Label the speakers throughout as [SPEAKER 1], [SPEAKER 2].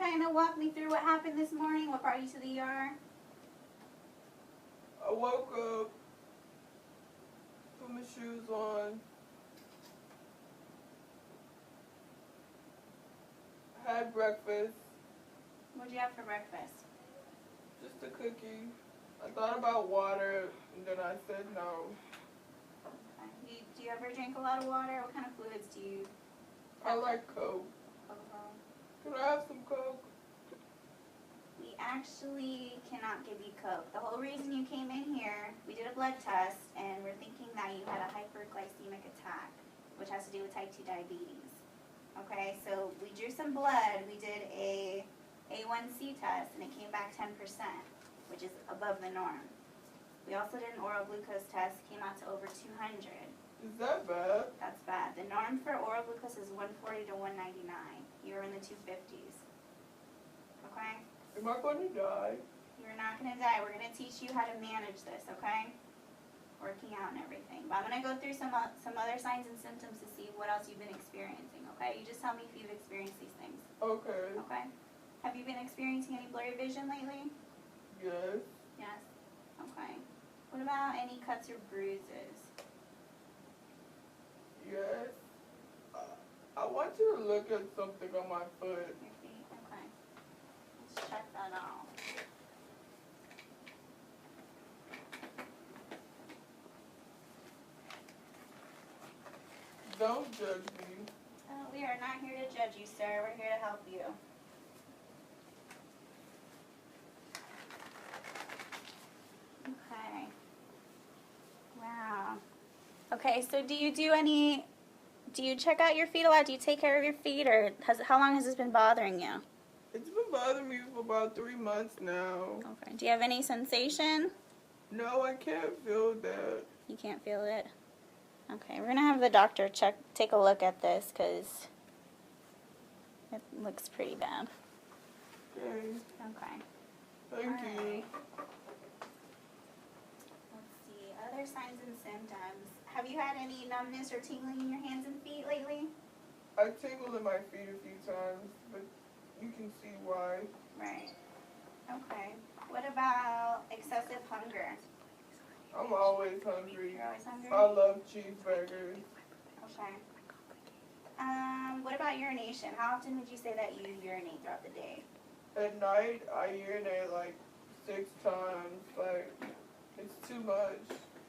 [SPEAKER 1] kind of walk me through what happened this morning? What brought you to the ER?
[SPEAKER 2] I woke up, put my shoes on, had breakfast,
[SPEAKER 1] What'd you have for breakfast?
[SPEAKER 2] just a cookie. I thought about water, and then I said no.
[SPEAKER 1] Okay. Do you ever drink a lot of water? What kind of fluids do you
[SPEAKER 2] I like Coke. Can I have some Coke?
[SPEAKER 1] We actually cannot give you Coke. The whole reason you came in here, we did a blood test, and we're thinking that you had a hyperglycemic attack, which has to do with type 2 diabetes. Okay, so we drew some blood. We did a A1C test, and it came back 10%, which is above the norm. We also did an oral glucose test, came out to over 200.
[SPEAKER 2] Is that bad?
[SPEAKER 1] That's bad. The norm for oral glucose is 140 to 199. You're in the 250s. Okay?
[SPEAKER 2] Am I going to die?
[SPEAKER 1] You're not going to die. We're going to teach you how to manage this, okay? Working out and everything. But I'm going to go through some other signs and symptoms to see what else you've been experiencing, okay? You just tell me if you've experienced these things.
[SPEAKER 2] Okay.
[SPEAKER 1] Okay? Have you been experiencing any blurry vision lately?
[SPEAKER 2] Yes.
[SPEAKER 1] Yes. Okay. What about any cuts or bruises?
[SPEAKER 2] Yes. I want you to look at something on my foot.
[SPEAKER 1] Your feet? Okay. Let's check that out.
[SPEAKER 2] Don't judge me.
[SPEAKER 1] We are not here to judge you, sir. We're here to help you. Okay. Wow. Okay, so do you check out your feet a lot? Do you take care of your feet, or how long has this been bothering you?
[SPEAKER 2] It's been bothering me for about 3 months now.
[SPEAKER 1] Okay. Do you have any sensation?
[SPEAKER 2] No, I can't feel that.
[SPEAKER 1] You can't feel it? Okay, we're going to have the doctor take a look at this because it looks pretty bad.
[SPEAKER 2] Okay.
[SPEAKER 1] Okay.
[SPEAKER 2] Thank you.
[SPEAKER 1] Alright. Let's see, other signs and symptoms. Have you had any numbness or tingling in your hands and feet lately?
[SPEAKER 2] I tingled in my feet a few times, but you can see why.
[SPEAKER 1] Right. Okay. What about excessive hunger?
[SPEAKER 2] I'm always hungry.
[SPEAKER 1] You're always hungry?
[SPEAKER 2] I love cheeseburgers.
[SPEAKER 1] Okay. What about urination? How often would you say that you urinate throughout the day?
[SPEAKER 2] At night, I urinate like 6 times. Like, it's too much.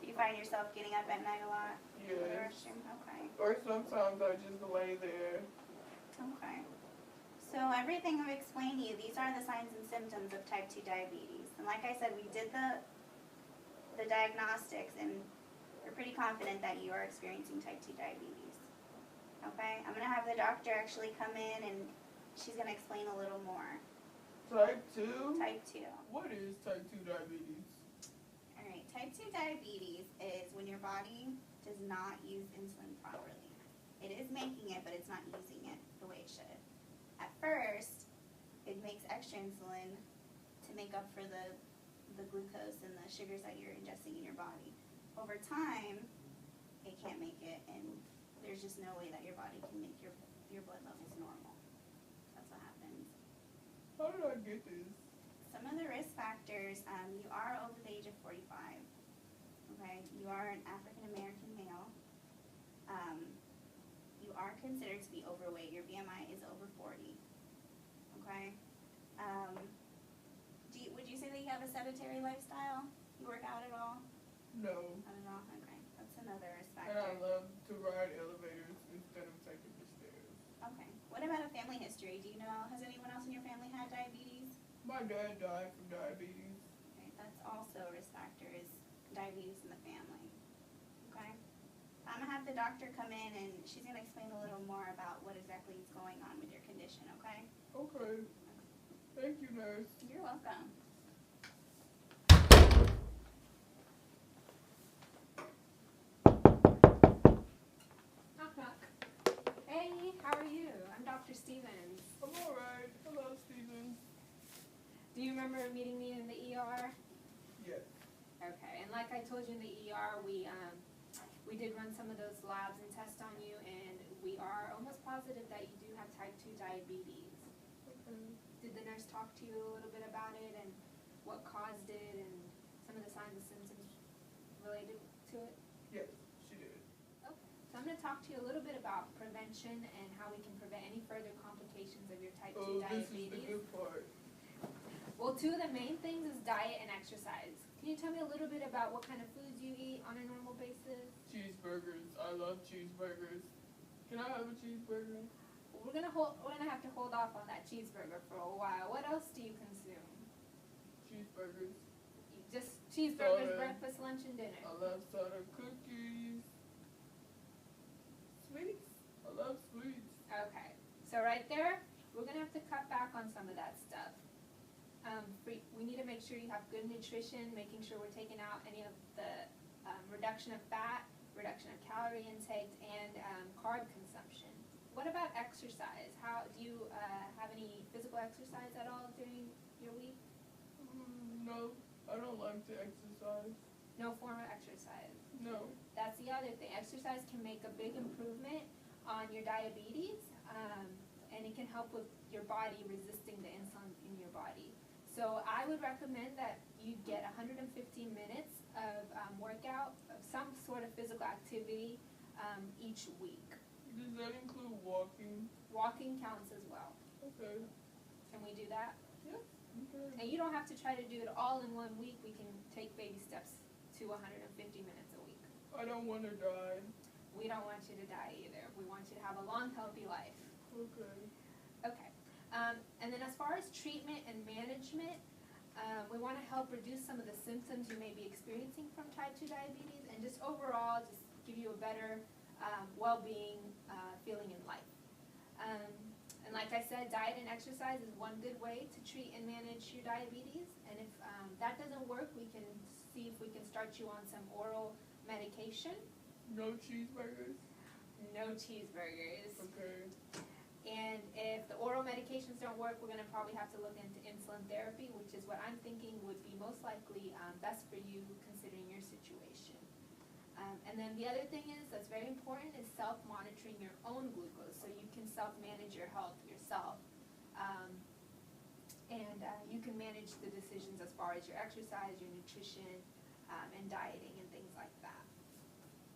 [SPEAKER 1] Do you find yourself getting up at night a lot? To the
[SPEAKER 2] Yes.
[SPEAKER 1] restroom? Okay.
[SPEAKER 2] Or sometimes I just lay there.
[SPEAKER 1] Okay. So everything I've explained to you, these are the signs and symptoms of type 2 diabetes. And like I said, we did the diagnostics, and we're pretty confident that you are experiencing type 2 diabetes. Okay? I'm going to have the doctor actually come in, and she's going to explain a little more.
[SPEAKER 2] Type 2?
[SPEAKER 1] Type 2.
[SPEAKER 2] What is type 2 diabetes?
[SPEAKER 1] All right. Type 2 diabetes is when your body does not use insulin properly. It is making it, but it's not using it the way it should. At first, it makes extra insulin to make up for the glucose and the sugars that you're ingesting in your body. Over time, it can't make it, and there's just no way that your body can make your blood levels normal. That's what happens.
[SPEAKER 2] How did I get this?
[SPEAKER 1] Some of the risk factors, you are over the age of 45. Okay, you are an African American male. You are considered to be overweight. Your BMI is over 40. Okay. Would you say that you have a sedentary lifestyle? You work out at all?
[SPEAKER 2] No.
[SPEAKER 1] Not at all? Okay. That's another risk
[SPEAKER 2] And I
[SPEAKER 1] factor.
[SPEAKER 2] love to ride elevators instead of taking the stairs.
[SPEAKER 1] Okay. What about a family history? Do you know, has anyone else in your family had diabetes?
[SPEAKER 2] My dad died from diabetes.
[SPEAKER 1] Okay. That's also a risk factor, is diabetes in the family. Okay. I'm going to have the doctor come in, and she's going to explain a little more about what exactly is going on with your condition, okay?
[SPEAKER 2] Okay. Thank you, nurse.
[SPEAKER 1] You're welcome.
[SPEAKER 3] Knock, knock. Hey, how are you? I'm Dr. Stevens.
[SPEAKER 2] I'm alright. Hello, Steven.
[SPEAKER 3] Do you remember meeting me in the ER?
[SPEAKER 2] Yes.
[SPEAKER 3] Okay, and like I told you in the ER, we did run some of those labs and tests on you, and we are almost positive that you do have type 2 diabetes.
[SPEAKER 2] Okay.
[SPEAKER 3] Did the nurse talk to you a little bit about it and what caused it and some of the signs and symptoms related to it?
[SPEAKER 2] Yes, she did.
[SPEAKER 3] Okay. So I'm going to talk to you a little bit about prevention and how we can prevent any further complications of your type 2 diabetes.
[SPEAKER 2] This is the good part.
[SPEAKER 3] Well, two of the main things is diet and exercise. Can you tell me a little bit about what kind of foods you eat on a normal basis?
[SPEAKER 2] Cheeseburgers. I love cheeseburgers. Can I have a cheeseburger?
[SPEAKER 3] We're gonna have to hold off on that cheeseburger for a while. What else do you consume?
[SPEAKER 2] Cheeseburgers.
[SPEAKER 3] Just cheeseburgers,
[SPEAKER 2] Soda.
[SPEAKER 3] breakfast, lunch, and dinner.
[SPEAKER 2] I love soda, cookies, sweets. I love sweets.
[SPEAKER 3] Okay. So right there, we're gonna have to cut back on some of that stuff. We need to make sure you have good nutrition, making sure we're taking out any of the reduction of fat, reduction of calorie intake, and carb consumption. What about exercise? How do you have any physical exercise at all during your week?
[SPEAKER 2] No, I don't like to exercise.
[SPEAKER 3] No form of exercise.
[SPEAKER 2] No.
[SPEAKER 3] That's the other thing. Exercise can make a big improvement on your diabetes, and it can help with your body resisting the insulin in your body. So I would recommend that you get 115 minutes of workout, of some sort of physical activity each week.
[SPEAKER 2] Does that include walking?
[SPEAKER 3] Walking counts as well.
[SPEAKER 2] Okay.
[SPEAKER 3] Can we do that?
[SPEAKER 2] Yeah. Okay.
[SPEAKER 3] And you don't have to try to do it all in 1 week. We can take baby steps to 150 minutes a week.
[SPEAKER 2] I don't want to die.
[SPEAKER 3] We don't want you to die either. We want you to have a long, healthy life.
[SPEAKER 2] Okay.
[SPEAKER 3] Okay. And then as far as treatment and management, we want to help reduce some of the symptoms you may be experiencing from type 2 diabetes and just overall just give you a better well-being feeling in life. And like I said, diet and exercise is one good way to treat and manage your diabetes. And if that doesn't work, we can see if we can start you on some oral medication.
[SPEAKER 2] No cheeseburgers?
[SPEAKER 3] No cheeseburgers.
[SPEAKER 2] Okay.
[SPEAKER 3] And if the oral medications don't work, we're going to probably have to look into insulin therapy, which is what I'm thinking would be most likely best for you considering your situation. And then the other thing is that's very important is self-monitoring your own glucose, so you can self-manage your health yourself. And you can manage the decisions as far as your exercise, your nutrition, and dieting and things like that.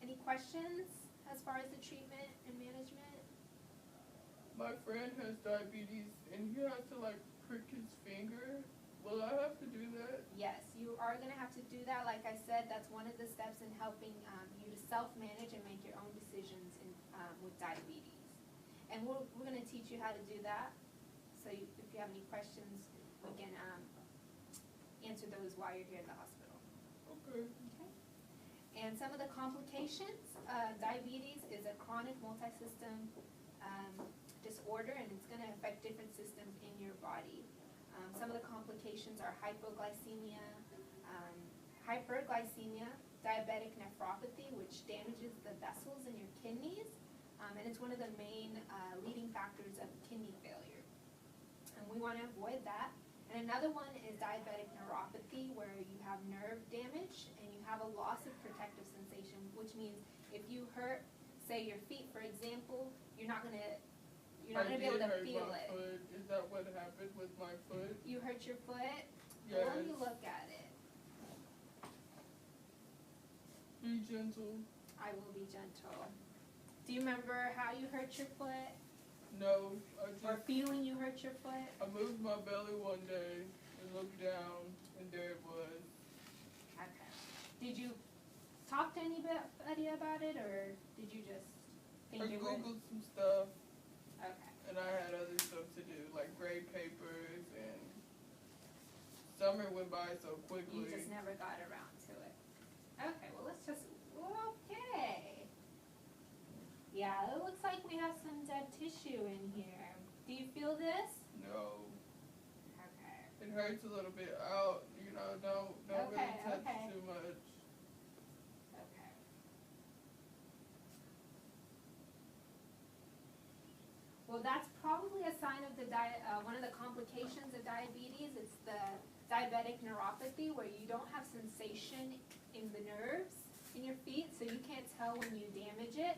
[SPEAKER 3] Any questions as far as the treatment and management?
[SPEAKER 2] My friend has diabetes and he has to like prick his finger. Will I have to do that?
[SPEAKER 3] Yes, you are going to have to do that. Like I said, that's one of the steps in helping you to self-manage and make your own decisions with diabetes. And we're going to teach you how to do that. So if you have any questions, we can answer those while you're here in the hospital.
[SPEAKER 2] Okay.
[SPEAKER 3] Okay. And some of the complications, diabetes is a chronic multi-system disorder, and it's going to affect different systems in your body. Some of the complications are hypoglycemia, hyperglycemia, diabetic nephropathy, which damages the vessels in your kidneys, and it's one of the main leading factors of kidney failure. And we want to avoid that. And another one is diabetic neuropathy, where you have nerve damage and you have a loss of protective sensation, which means if you hurt, say your feet, for example, you're not going to be able to feel it.
[SPEAKER 2] Foot. Is that what happened with my foot?
[SPEAKER 3] You hurt your foot?
[SPEAKER 2] Yes.
[SPEAKER 3] Well, let me look at it.
[SPEAKER 2] Be gentle.
[SPEAKER 3] I will be gentle. Do you remember how you hurt your foot?
[SPEAKER 2] No,
[SPEAKER 3] Or feeling you hurt your foot?
[SPEAKER 2] I moved my belly one day and looked down, and there it was.
[SPEAKER 3] Okay. Did you talk to anybody about it, or did you just think
[SPEAKER 2] I
[SPEAKER 3] it would?
[SPEAKER 2] googled some stuff,
[SPEAKER 3] Okay.
[SPEAKER 2] and I had other stuff to do, like grade papers, and summer went by so quickly.
[SPEAKER 3] You just never got around to it. Okay, well okay. Yeah, it looks like we have some dead tissue in here. Do you feel this?
[SPEAKER 2] No,
[SPEAKER 3] Okay.
[SPEAKER 2] it hurts a little bit out. You know, don't really touch too much.
[SPEAKER 3] Okay. Well, that's probably a sign of the one of the complications of diabetes. It's the diabetic neuropathy, where you don't have sensation in the nerves in your feet, so you can't tell when you damage it.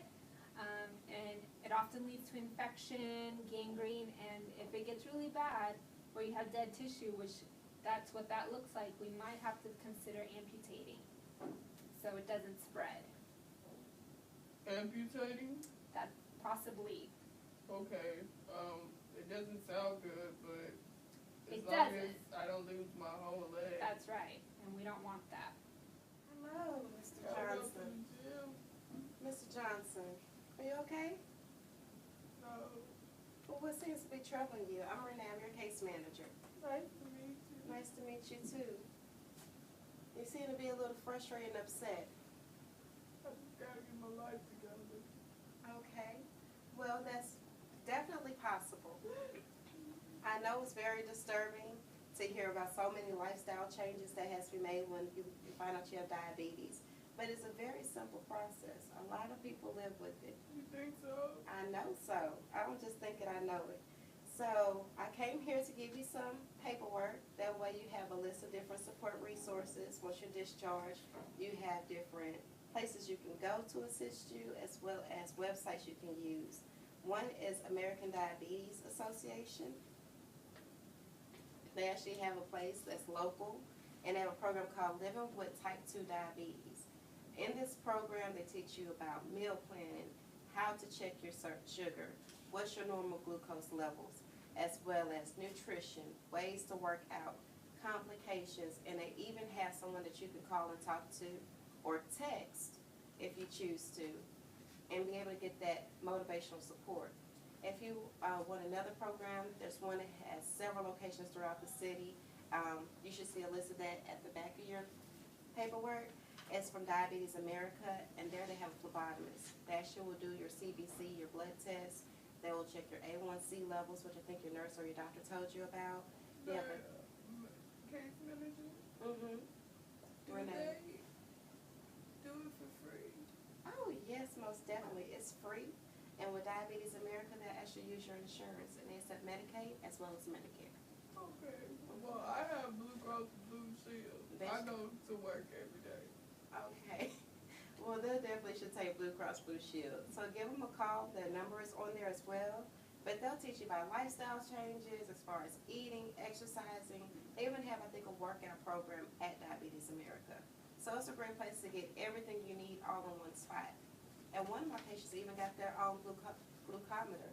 [SPEAKER 3] And it often leads to infection, gangrene, and if it gets really bad, where you have dead tissue, which that's what that looks like, we might have to consider amputating so it doesn't spread.
[SPEAKER 2] Amputating?
[SPEAKER 3] That possibly.
[SPEAKER 2] Okay. It doesn't sound good, but as
[SPEAKER 3] It
[SPEAKER 2] long as
[SPEAKER 3] doesn't.
[SPEAKER 2] I don't lose my whole leg.
[SPEAKER 3] That's right, and we don't want that.
[SPEAKER 4] Hello, Mr.
[SPEAKER 2] Gotta go to
[SPEAKER 4] Johnson.
[SPEAKER 2] the gym.
[SPEAKER 4] Mr. Johnson, are you okay?
[SPEAKER 2] No.
[SPEAKER 4] Well, what seems to be troubling you? I'm Renee, I'm your case manager.
[SPEAKER 2] Nice to meet you.
[SPEAKER 4] Nice to meet you too. You seem to be a little frustrated and upset.
[SPEAKER 2] I just gotta get my life together.
[SPEAKER 4] Okay. Well, that's definitely possible. I know it's very disturbing to hear about so many lifestyle changes that has to be made when you find out you have diabetes. But it's a very simple process. A lot of people live with it.
[SPEAKER 2] You think so?
[SPEAKER 4] I know so. I don't just think it, I know it. So I came here to give you some paperwork. That way you have a list of different support resources. Once you're discharged, you have different places you can go to assist you, as well as websites you can use. One is American Diabetes Association. They actually have a place that's local, and they have a program called Living with Type II Diabetes. In this program, they teach you about meal planning, how to check your sugar, what's your normal glucose levels, as well as nutrition, ways to work out, complications, and they even have someone that you can call and talk to or text if you choose to, and be able to get that motivational support. If you want another program, there's one that has several locations throughout the city. You should see a list of that at the back of your paperwork. It's from Diabetes America, and there they have a phlebotomist. They actually will do your CBC, your blood test. They will check your A1C levels, which I think your nurse or your doctor told you about.
[SPEAKER 2] The
[SPEAKER 4] Yeah, but
[SPEAKER 2] case manager? Do
[SPEAKER 4] Renee.
[SPEAKER 2] they do it for free?
[SPEAKER 4] Oh, yes, most definitely. It's free. And with Diabetes America, they actually use your insurance, and they accept Medicaid as well as Medicare.
[SPEAKER 2] Okay. Well, I have Blue Cross Blue Shield. I go to work every day.
[SPEAKER 4] Okay. Well, they definitely should take Blue Cross Blue Shield. So give them a call. Their number is on there as well. But they'll teach you about lifestyle changes as far as eating, exercising. They even have, I think, a workout program at Diabetes America. So it's a great place to get everything you need all in one spot. And one of my patients even got their own glucometer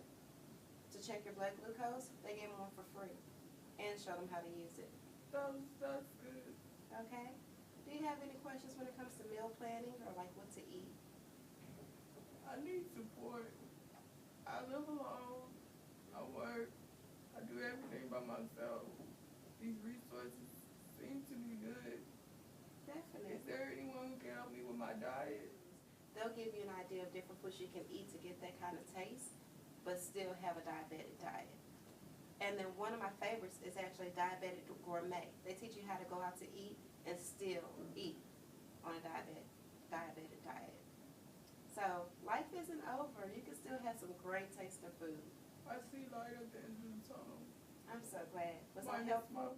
[SPEAKER 4] to check your blood glucose. They gave them one for free and showed them how to use it.
[SPEAKER 2] That's good.
[SPEAKER 4] Okay? Do you have any questions when it comes to meal planning or like what to eat?
[SPEAKER 2] I need support. I live alone. I work. I do everything by myself. These resources seem to be good.
[SPEAKER 4] Definitely.
[SPEAKER 2] Is there anyone who can help me with my diet?
[SPEAKER 4] They'll give you an idea of different foods you can eat to get that kind of taste, but still have a diabetic diet. And then one of my favorites is actually Diabetic Gourmet. They teach you how to go out to eat and still eat on a diabetic diet. So life isn't over. You can still have some great tasting food.
[SPEAKER 2] I see light at the end of the tunnel.
[SPEAKER 4] I'm so glad. Was
[SPEAKER 2] My
[SPEAKER 4] I helpful?